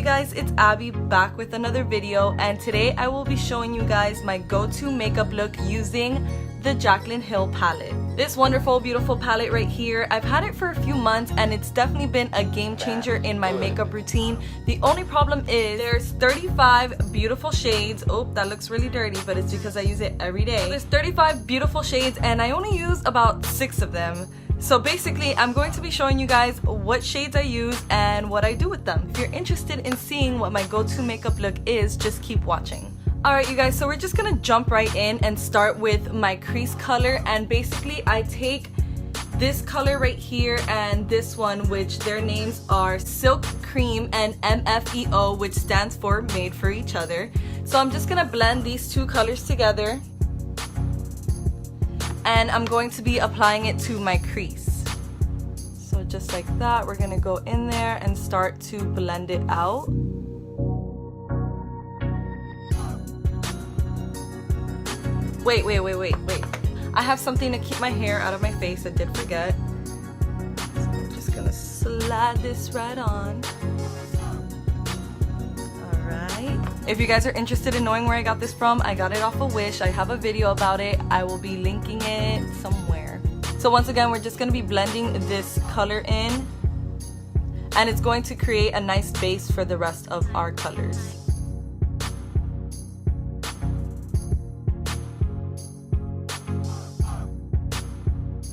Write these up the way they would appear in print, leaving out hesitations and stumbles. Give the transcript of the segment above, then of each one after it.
guys, it's Abby back with another video, and today I will be showing you guys my go-to makeup look using the Jaclyn Hill palette. This wonderful, beautiful palette right here, I've had it for a few months and it's definitely been a game changer in my makeup routine. The only problem is there's 35 beautiful shades. Oh, that looks really dirty, but it's because I use it every day. There's 35 beautiful shades and I only use about 6 of them. So basically, I'm going to be showing you guys what shades I use and what I do with them. If you're interested in seeing what my go-to makeup look is, just keep watching. Alright you guys, so we're just gonna jump right in and start with my crease color, and basically I take this color right here and this one, which their names are Silk Cream and MFEO, which stands for Made for Each Other. So I'm just gonna blend these two colors together and I'm going to be applying it to my crease. So just like that, we're gonna go in there and start to blend it out. Wait. I have something to keep my hair out of my face. I did forget. So I'm just gonna slide this right on. Alright. If you guys are interested in knowing where I got this from, I got it off of Wish. I have a video about it. I will be linking it somewhere. So once again, we're just gonna be blending this color in, and it's going to create a nice base for the rest of our colors.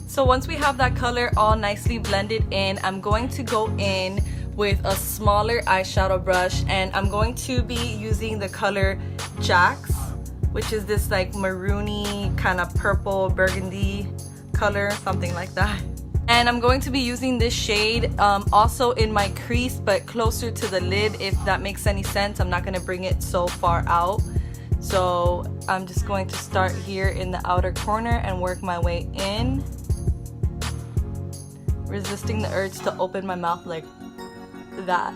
So once we have that color all nicely blended in, I'm going to go in with a smaller eyeshadow brush, and I'm going to be using the color Jax, which is this like maroony kind of purple burgundy color, something like that. And I'm going to be using this shade also in my crease, but closer to the lid, if that makes any sense. I'm not going to bring it so far out. So I'm just going to start here in the outer corner and work my way in, resisting the urge to open my mouth like that.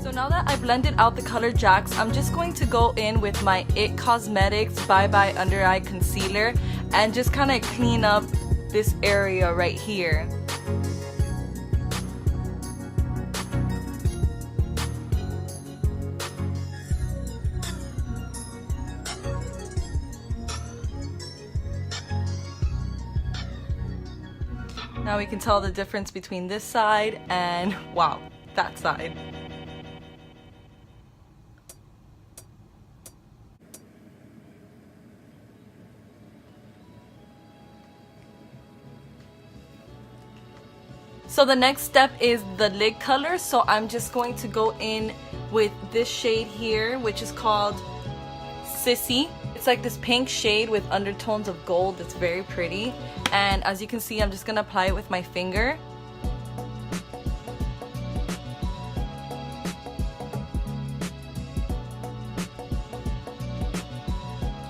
So now that I blended out the color Jax, I'm just going to go in with my It Cosmetics Bye Bye Under Eye Concealer and just kind of clean up this area right here. Now we can tell the difference between this side and, wow, that side. So the next step is the lid color. So I'm just going to go in with this shade here, which is called Sissy. It's like this pink shade with undertones of gold. It's very pretty. And as you can see, I'm just gonna apply it with my finger.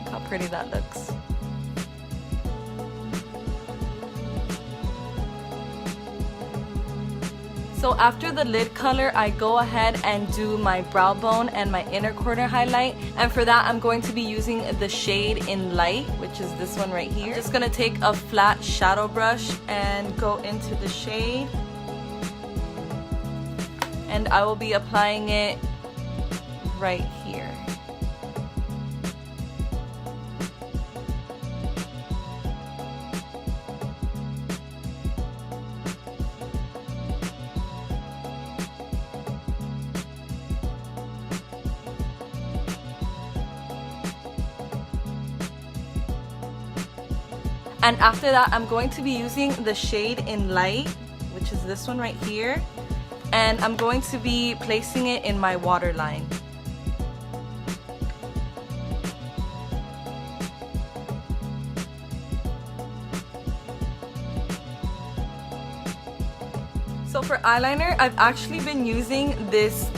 Look how pretty that looks. So after the lid color, I go ahead and do my brow bone and my inner corner highlight. And for that, I'm going to be using the shade in Light, which is this one right here. I'm just gonna take a flat shadow brush and go into the shade. And I will be applying it right here. And after that, I'm going to be using the shade in Light, which is this one right here, and I'm going to be placing it in my waterline. So for eyeliner, I've actually been using this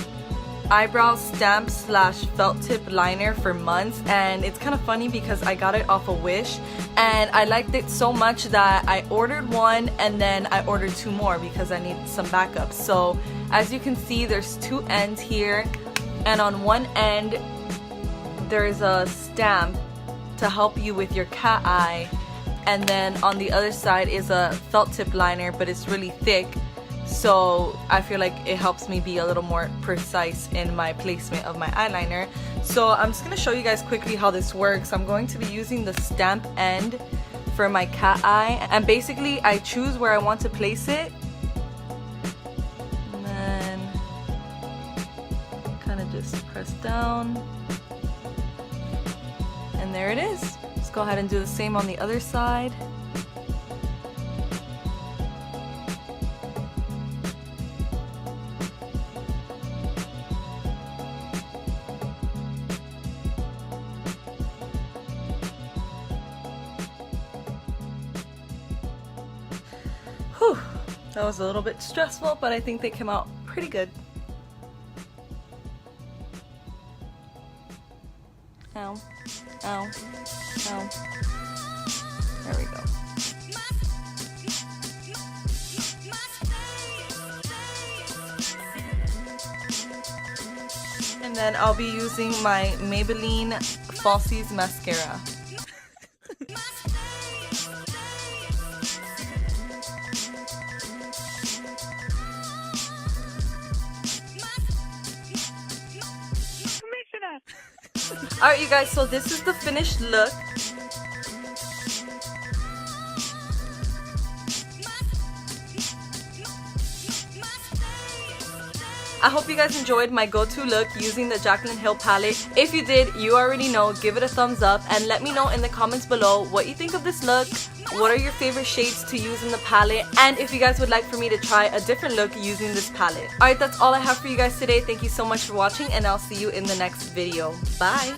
eyebrow stamp slash felt tip liner for months, and it's kind of funny because I got it off of Wish and I liked it so much that I ordered one and then I ordered 2 more because I need some backup. So as you can see, there's 2 ends here, and on one end there's a stamp to help you with your cat eye, and then on the other side is a felt tip liner, but it's really thick, so I feel like it helps me be a little more precise in my placement of my eyeliner. So I'm just going to show you guys quickly how this works. I'm going to be using the stamp end for my cat eye, and basically I choose where I want to place it, and then kind of just press down, and there it is. Let's go ahead and do the same on the other side. Whew, that was a little bit stressful, but I think they came out pretty good. Ow, ow, ow. There we go. And then I'll be using my Maybelline Falsies mascara. Alright you guys, so this is the finished look. I hope you guys enjoyed my go-to look using the Jaclyn Hill palette. If you did, you already know, give it a thumbs up and let me know in the comments below what you think of this look. What are your favorite shades to use in the palette? And if you guys would like for me to try a different look using this palette. Alright, that's all I have for you guys today. Thank you so much for watching, and I'll see you in the next video. Bye!